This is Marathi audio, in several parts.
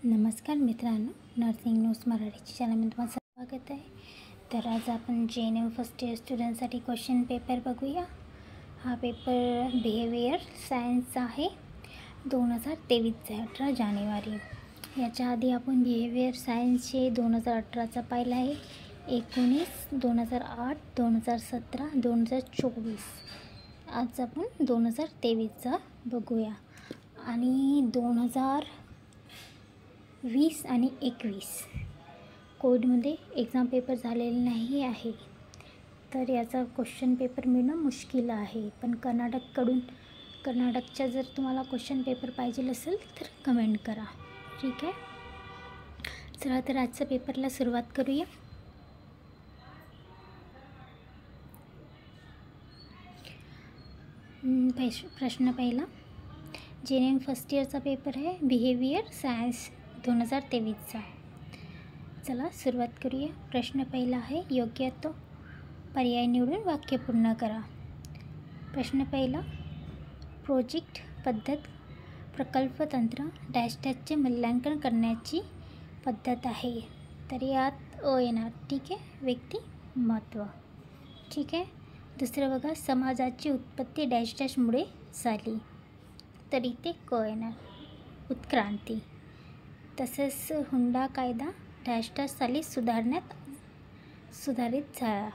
नमस्कार मित्रांनो, नर्सिंग न्यूज मराठीच्या चॅनलमध्ये तुम्हाला स्वागत आहे. तर आज आपण JNM फर्स्ट इयर स्टुडंटसाठी क्वेश्चन पेपर बघूया. हा पेपर बिहेवियर सायन्सचा आहे. 2023 आहे, 18 जानेवारी. याच्या आधी आपण बिहेवियर सायन्सचे 2018चा पाहिला आहे, 19, 2008, 2017, 2024. आज आपण 2023चा बघूया. आणि 2020 आणि 21 कोविडमध्ये एक्झाम पेपर झालेले नाही आहे, तर याचा क्वेश्चन पेपर मिळणं मुश्किल आहे. पण कर्नाटकच्या जर तुम्हाला क्वेश्चन पेपर पाहिजे असेल तर कमेंट करा, ठीक आहे. चला तर आजच्या पेपरला सुरुवात करूया. प्रश्न पहिला, JNM फर्स्ट इयरचा पेपर आहे, बिहेवियर सायन्स 2023चा. चला सुरुवात करूया. प्रश्न पहिला आहे, योग्य तो पर्याय निवडून वाक्य पूर्ण करा. प्रश्न पहिला, प्रोजेक्ट पद्धत प्रकल्प तंत्र डॅशचे मूल्यांकन करण्याची पद्धत आहे. तर यात येणार, ठीक आहे, व्यक्तिमत्व, ठीक आहे. दुसरं बघा, समाजाची उत्पत्ती डॅशमुळे झाली. तर इथे येणार, उत्क्रांती. तसेच हुंडा कायदा डॅश साली सुधारित झाला.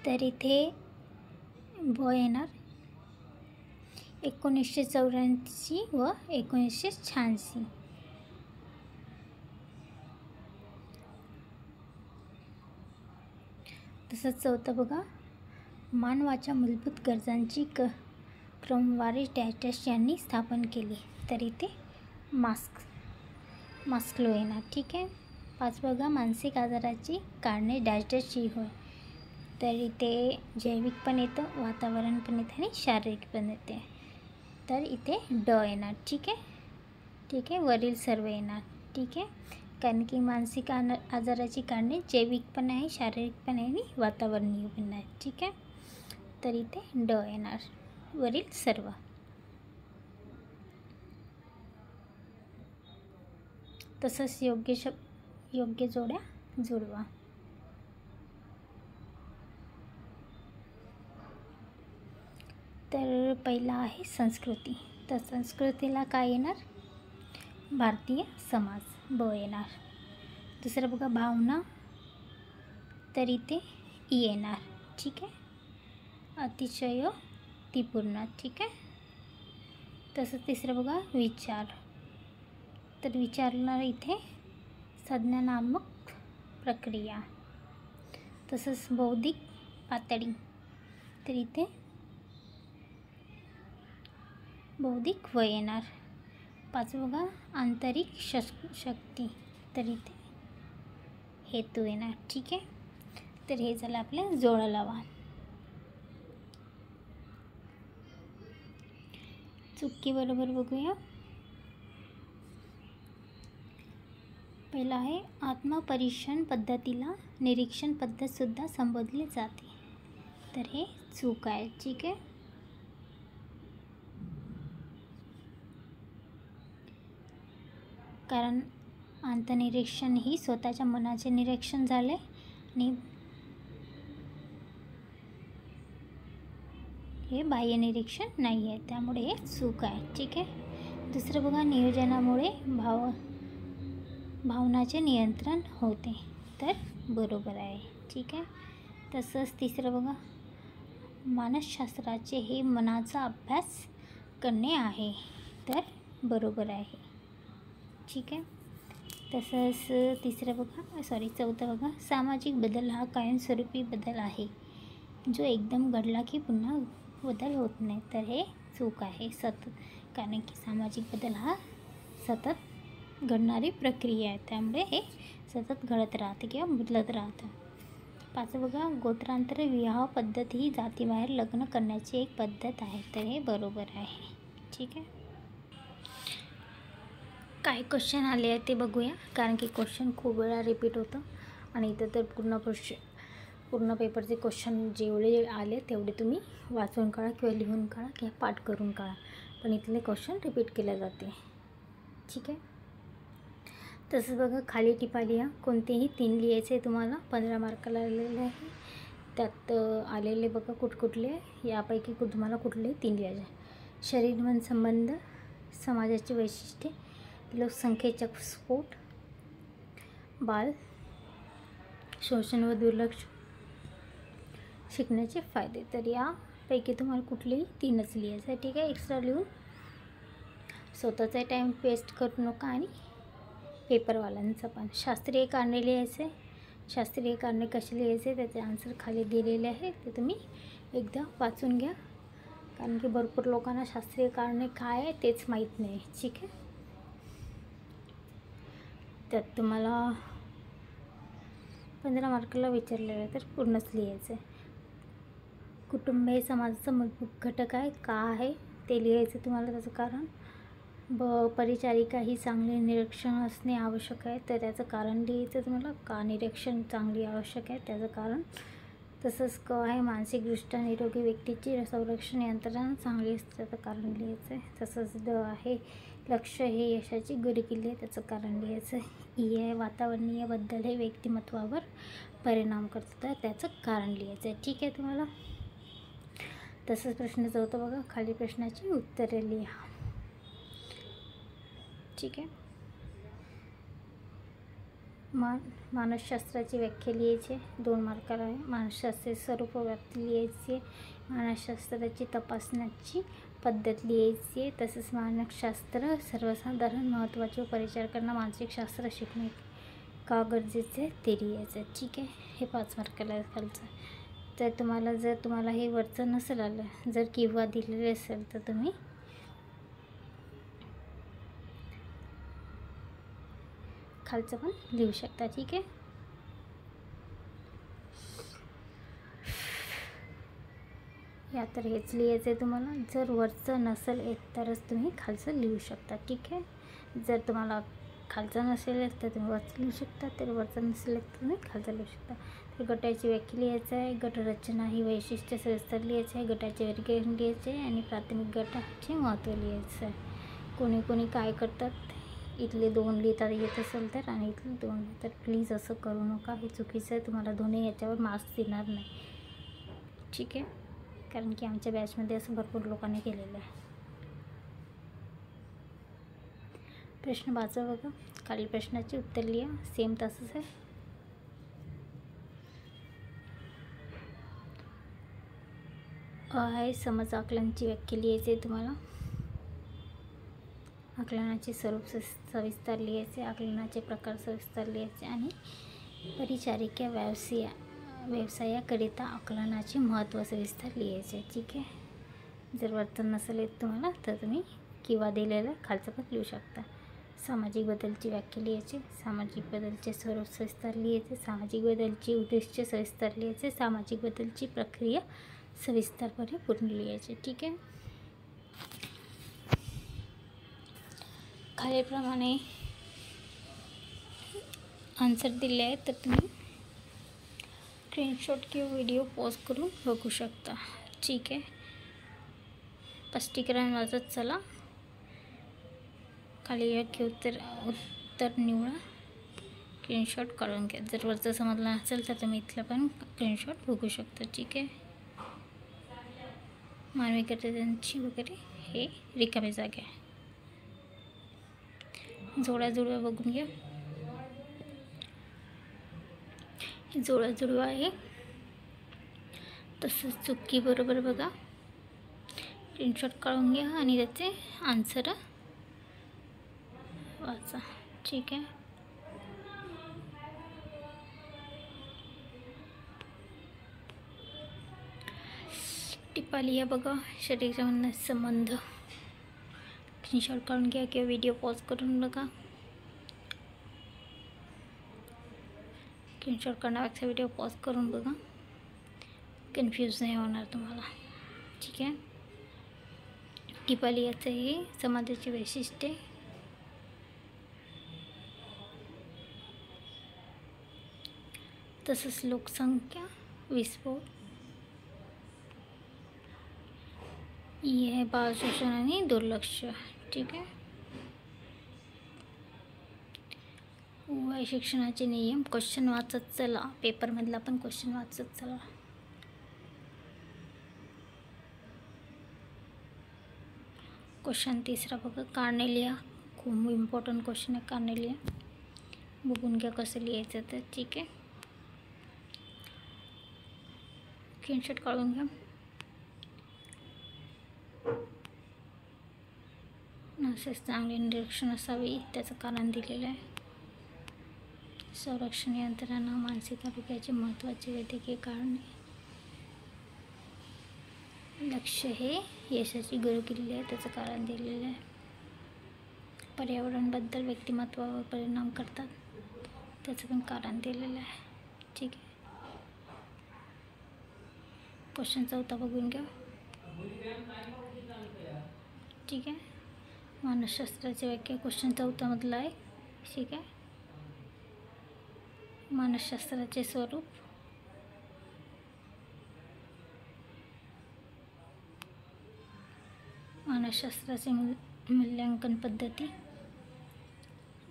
तर इथे येणार 1984 व 1986. तसंच चौथं बघा, मानवाच्या मूलभूत गरजांची क्रमवारी डॅश यांनी स्थापन केली. तर इथे मास्लो येणार, ठीक आहे. 5 बघा, मानसिक आजाराची कारणे डॅशची होय. तर इथे जैविक पण येतं, वातावरण पण येते आणि शारीरिक पण येते. तर इथे येणार, ठीक आहे, ठीक आहे. वरील सर्व येणार, ठीक आहे, कारण की मानसिक आजाराची कारणे जैविक पण आहे, शारीरिक पण आहे आणि वातावरणीय पण आहे, ठीक आहे. तर इथे येणार, वरील सर्व. तसंच योग्य जोड्या जुळवा. तर पहिला आहे संस्कृती. तर संस्कृतीला काय येणार, भारतीय समाज येणार. दुसरं बघा, भावना. तर इथे येणार, ठीक आहे, अतिशयोक्तीपूर्ण, ठीक आहे. तसंच तिसरं बघा, विचार. तर विचारणार इथे संज्ञानात्मक प्रक्रिया. तसंच बौद्धिक पातळी. तर इथे बौद्धिक वय येणार. 5 बघा, आंतरिक शक्ती. तर इथे हेतू येणार, ठीक आहे. तर हे झालं आपल्या जोडा लावा. चुकी बरोबर बघूया. पहिला आहे, आत्मपरीक्षण पद्धतीला निरीक्षण पद्धतसुद्धा संबोधले जाते. तर हे चूक आहे, ठीक आहे. कारण आंतनिरीक्षण ही स्वतःच्या मनाचे निरीक्षण झाले आणि हे बाह्य निरीक्षण नाही आहे, त्यामुळे हे चूक आहे, ठीक आहे. दुसरं बघा, नियोजनामुळे भावनाचे नियंत्रण होते. तर बरोबर आहे, ठीक आहे. तसंच तिसरं बघा, मानसशास्त्राचे हे मनाचा अभ्यास करणे आहे. तर बरोबर आहे, ठीक आहे. तसंच चौथं बघा, सामाजिक बदल हा कायमस्वरूपी बदल आहे, जो एकदम घडला की पुन्हा बदल होत नाही. तर हे चूक आहे, कारण की सामाजिक बदल हा सतत घडणारी प्रक्रिया आहे, त्यामुळे हे सतत घडत राहते किंवा बदलत राहतं. 5 बघा, गोत्रांतर विवाह पद्धत ही जातीबाहेर लग्न करण्याची एक पद्धत आहे. तर हे बरोबर आहे, ठीक आहे. काय क्वेश्चन आले आहे ते बघूया, कारण की क्वेश्चन खूप वेळा रिपीट होतं आणि इथं तर पूर्ण पेपरचे क्वेश्चन जेवढे आले तेवढे तुम्ही वाचून काढा किंवा लिहून काढा किंवा पाठ करून काढा. पण इथले क्वेश्चन रिपीट केले जाते. ठीक आहे. तसंच बघा खाली टिपा लिहा. कोणतेही 3 लिहायचे तुम्हाला. 15 मार्काला आलेले आहे. त्यात आलेले बघा कुठले, यापैकी तुम्हाला कुठले 3 लिहायचे. शरीर मन संबंध, समाजाची वैशिष्ट्ये, लोकसंख्येचा स्फोट, बाल शोषण व दुर्लक्ष, शिकण्याचे फायदे. तर यापैकी तुम्हाला कुठलेही 3च लिहायचं आहे. ठीक आहे. एक्स्ट्रा लिहून स्वतःचा टाईम वेस्ट करू नका आणि पेपरवाल्यांचं पण. शास्त्रीय कारणे लिहायचे. शास्त्रीय कारणे कसे लिहायचे त्याचे आन्सर खाली दिलेले आहे. ते तुम्ही एकदा वाचून घ्या, कारण की भरपूर लोकांना शास्त्रीय कारणे काय आहे तेच माहीत नाही. ठीक आहे. त्यात तुम्हाला 15 मार्काला विचारलेलं आहे तर पूर्णच लिहायचं आहे. कुटुंब हे समाजाचा मूलभूत घटक आहे. का आहे ते लिहायचं तुम्हाला. त्याचं कारण परिचारिका ही चांगले निरीक्षण असणे आवश्यक आहे, तर त्याचं कारण लिहायचं तुम्हाला. का निरीक्षण चांगली आवश्यक आहे त्याचं कारण. तसंच क आहे मानसिकदृष्ट्या निरोगी व्यक्तीची संरक्षण यंत्रणा चांगली असते, त्याचं कारण लिहायचं आहे. तसंच ड आहे लक्ष हे यशाची गुरुकिल्ली आहे, त्याचं कारण लिहायचं आहे. ई आहे वातावरणीय बदल हे व्यक्तिमत्वावर परिणाम करतात, तर त्याचं कारण लिहायचं आहे. ठीक आहे तुम्हाला. तसंच प्रश्न 4 बघा. खाली प्रश्नाची उत्तरे लिहा. ठीक आहे. मानसशास्त्राची व्याख्या लिहायची 2 मार्काला आहे. मानसशास्त्राचे स्वरूप व्याप्ती लिहायची आहे. मानसशास्त्राची तपासण्याची पद्धत लिहायची आहे. तसंच मानसशास्त्र सर्वसाधारण महत्त्वाचे परिचारकांना मानसिकशास्त्र शिकणे का गरजेचे ते लिहायचं आहे. ठीक आहे. हे 5 मार्काला आहे खालचं. तर तुम्हाला हे वरचं नसेल आलं, जर किंवा दिलेले असेल तर तुम्ही खालचं पण लिहू शकता. ठीक आहे. या तर हेच लिहायचं आहे तुम्हाला. जर वरचं नसेल येत तरच तुम्ही खालचं लिहू शकता. ठीक आहे. जर तुम्हाला खालचं नसेल येत तर तुम्ही वरचं लिहू शकता, तर वरचं नसेल येत तर तुम्ही खालचं लिहू शकता. तर गटाची व्याख्या लिहायचं आहे. गटरचना ही वैशिष्ट्य सविस्तर लिहायचं आहे. गटाचे वर्गीकरण लिहायचे आहे आणि प्राथमिक गटाचे महत्त्व लिहायचं आहे. कोणी काय करतात, इथले 2 लिहिता येत असेल तर आणि इथले 2 तर प्लीज असं करू नका. हे चुकीचं आहे. तुम्हाला दोन्ही याच्यावर मार्क्स देणार नाही. ठीक आहे. कारण की आमच्या बॅचमध्ये असं भरपूर लोकांनी केलेलं आहे. प्रश्न 5 बघा. खालील प्रश्नाचे उत्तर लिहा. सेम तसंच आहे. आहे समज आकलनाची व्याख्या लिहायची आहे तुम्हाला. आकलनाचे स्वरूप सविस्तर लिहायचे. आकलनाचे प्रकार सविस्तर लिहायचे आणि परिचारिका व्यवसायाकरिता आकलनाचे महत्त्व सविस्तर लिहायचे. ठीक आहे. जर वर्तन नसेल येत तुम्हाला तर तुम्ही किंवा दिलेलं खालचं पण लिहू शकता. सामाजिक बदलची व्याख्या लिहायची. सामाजिक बदलचे स्वरूप सविस्तर लिहायचे. सामाजिक बदलची उद्दिष्ट सविस्तर लिहायचे. सामाजिक बदलची प्रक्रिया सविस्तरपणे पूर्ण लिहायचे. ठीक आहे. खालीलप्रमाणे आन्सर दिले आहेत, तर तुम्ही स्क्रीनशॉट किंवा व्हिडिओ पॉज करून बघू शकता. ठीक आहे. स्पष्टीकरण वाचत चला. खाली योग्य उत्तर निवडा. स्क्रीनशॉट काढून घ्या. जर वरचं समजलं नसेल तर तुम्ही इथलं पण स्क्रीनशॉट बघू शकता. ठीक आहे. मानवी गरजांची वगैरे हे रिकामी जागा आहे. जोड्या बघून घ्या. जोड्या आहे. तसंच चुकी बरोबर बघा. स्क्रीनशॉट काढून घ्या आणि त्याचे आन्सर वाचा. ठीक आहे. टिपा लिहा बघा. शरीरामधला संबंध स्क्रीनशॉट काढून घ्या किंवा व्हिडिओ पॉज करून बघा. स्क्रीनशॉट करण्यापेक्षा व्हिडिओ पॉज करून बघा. कन्फ्यूज नाही होणार तुम्हाला. ठीक आहे. टिपा लिहायचं हे समाजाची वैशिष्ट्ये, तसंच लोकसंख्या विस्फोट, ही आहे बाल शोषण आणि दुर्लक्ष. ठीक आहे. वय शिक्षणाचे नियम. क्वेश्चन वाचत चला. पेपरमधला पण क्वेश्चन वाचत चला. क्वेश्चन तिसरा बघा, कारणे लिहा. खूप इम्पॉर्टंट क्वेश्चन आहे, कारणे लिहा. बघून घ्या कसं लिहायचं तर. ठीक आहे. स्क्रीनशॉट काढून घ्या. नसेच चांगले निरीक्षण असावे, त्याचं कारण दिलेलं आहे. संरक्षण यंत्रणा, मानसिक आरोग्याचे महत्त्वाचे वैद्यकीय कारणे. लक्ष हे यशाची गुरु किल्ली आहे, त्याचं कारण दिलेलं आहे. पर्यावरणाबद्दल व्यक्तिमत्वावर परिणाम करतात, त्याचं पण कारण दिलेलं आहे. ठीक आहे. क्वेश्चन चौथा बघून घ्या. ठीक आहे. मानसशास्त्राची व्याख्या क्वेश्चन चौथामधला आहे. ठीक आहे. मानसशास्त्राचे स्वरूप. मानसशास्त्राचे मूल्यांकन पद्धती.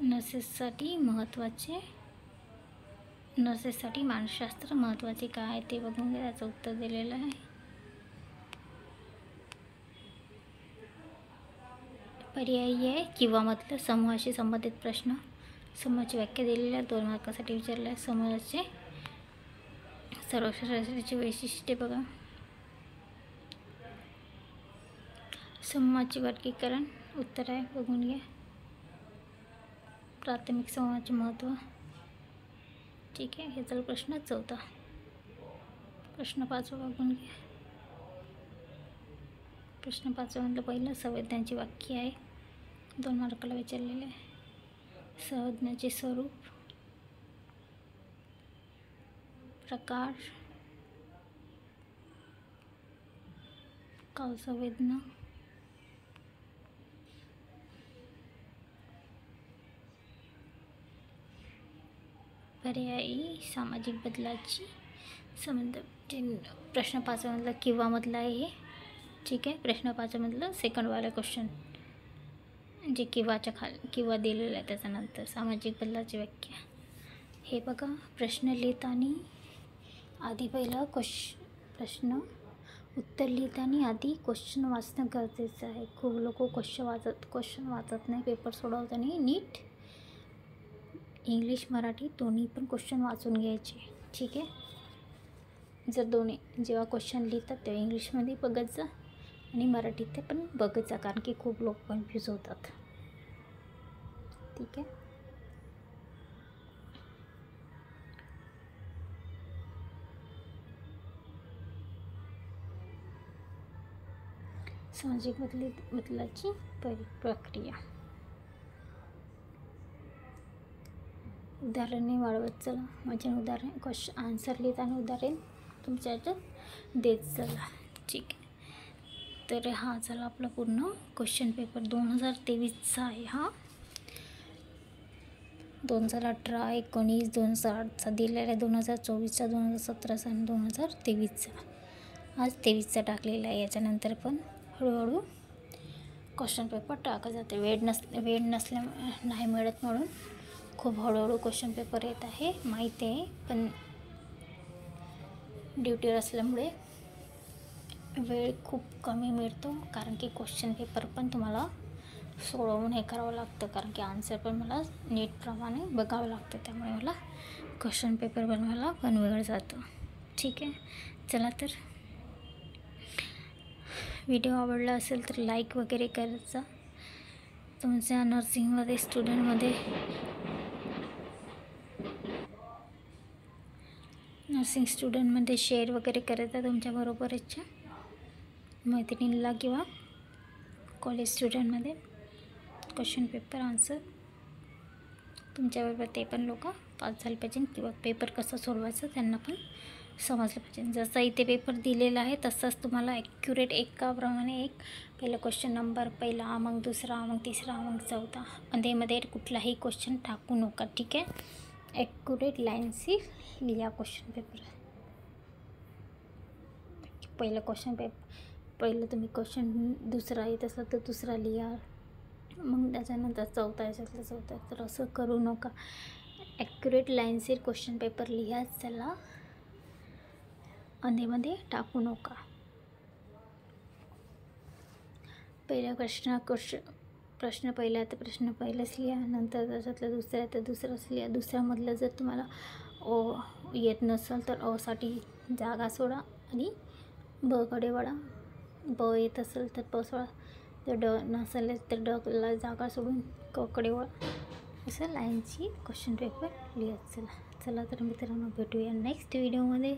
नर्सेससाठी मानसशास्त्र महत्त्वाचे काय आहे ते बघून घ्या, त्याचं उत्तर दिलेलं आहे. पर्यायी आहे किंवा मधलं समूहाशी संबंधित प्रश्न. समूहाची व्याख्या दिलेली आहे, 2 मार्कासाठी विचारलं आहे. समूहाचे सर्वशास्त्राची वैशिष्ट्ये बघा. समूहाचे वर्गीकरण. उत्तर आहे, बघून घ्या. प्राथमिक समूहाचे महत्त्व. ठीक आहे. हे झालं प्रश्न चौथा. प्रश्न 5 बघून घ्या. प्रश्न 5 मधलं पहिलं संवेदनांची व्याख्या आहे, 2 मार्काला विचारलेले आहे. संवेदनाचे स्वरूप, प्रकार, कालसंवेदना, पर्यायी सामाजिक बदलाची संबंध. प्रश्न 5 मधला किंवा मधला आहे हे. ठीक आहे. प्रश्न 5 मधलं सेकंडवाला क्वेश्चन जे किंवा दिलेलं आहे त्याच्यानंतर सामाजिक बदलाची व्याख्या. हे बघा, प्रश्न लिहिताना आधी पहिला प्रश्न उत्तर लिहिताना आधी क्वेश्चन वाचणं गरजेचं आहे. खूप लोक क्वेश्चन वाचत नाही पेपर सोडवताना. नीट इंग्लिश मराठी दोन्ही पण क्वेश्चन वाचून घ्यायचे. ठीक आहे. जर दोन्ही जेव्हा क्वेश्चन लिहितात तेव्हा इंग्लिशमध्ये बघत जा आणि मराठीत ते पण बघत जा, कारण की खूप लोक कन्फ्यूज होतात. ठीक आहे. सामाजिक बदलाची प्रक्रिया. उदाहरणे वाढवत चला. म्हणजे उदाहरण आन्सर लिहिताना उदाहरण तुमच्या ह्याच्यात देत चला. ठीक आहे. तर हा झाला आपला पूर्ण क्वेश्चन पेपर 2023चा आहे. हा 2018, 19, 2008चा दिलेला आहे, 2024चा, 2017चा आणि 2023चा. आज 23चा टाकलेला आहे. याच्यानंतर पण हळूहळू क्वेश्चन पेपर टाकत जाते. वेळ नाही मिळत म्हणून खूप हळूहळू क्वेश्चन पेपर येत आहे, माहिती आहे. पण ड्युटीवर असल्यामुळे वेळ खूप कमी मिळतो, कारण की क्वेश्चन पेपर पण तुम्हाला सोडवून हे करावं लागतं, कारण की आन्सर पण मला नीटप्रमाणे बघावं लागतं. त्यामुळे मला क्वेश्चन पेपर बनवायला पण वेळ जातो. ठीक आहे. चला, तर व्हिडिओ आवडला असेल तर लाईक वगैरे करत जा. तुमच्या नर्सिंग स्टुडंटमध्ये शेअर वगैरे करत जा तुमच्याबरोबरच्या मैत्रिणीला किंवा कॉलेज स्टुडंटमध्ये. क्वेश्चन पेपर आन्सर तुमच्याबरोबर ते पण लोक पास झाले पाहिजे, किंवा पेपर कसं सोडवायचं त्यांना पण समजलं पाहिजे. जसा इथे पेपर दिलेला आहे तसंच तुम्हाला ॲक्युरेट एकाप्रमाणे पहिला क्वेश्चन नंबर पहिला, मग दुसरा, मग तिसरा, मग चौथा, मध्ये कुठलाही क्वेश्चन टाकू नका. ठीक आहे. ॲक्युरेट लाईनशी लिहा क्वेश्चन पेपर. पहिलं क्वेश्चन पहिलं तुम्ही क्वेश्चन दुसरा येत असला तर दुसरा लिहा, मग त्याच्यानंतर चौथा असेल तर चौथा. तर असं करू नका. ॲक्युरेट लाईन्सवर क्वेश्चन पेपर लिहा, त्याला अंधेमध्ये टाकू नका. पहिला प्रश्न पहिला तर प्रश्न पहिलाच लिहा, नंतर त्याच्यातलं दुसरा तर दुसराच लिहा. दुसऱ्यामधलं जर तुम्हाला येत नसेल तर साठी जागा सोडा आणि बकडे वळा. ब येत असेल तर प सोडा, तर ड नसेल तर डला जागा सोडून कडे वळा. असं लाईनची क्वेश्चन पेपर लिहा. चला तर मित्रांनो, भेटूया नेक्स्ट व्हिडिओमध्ये.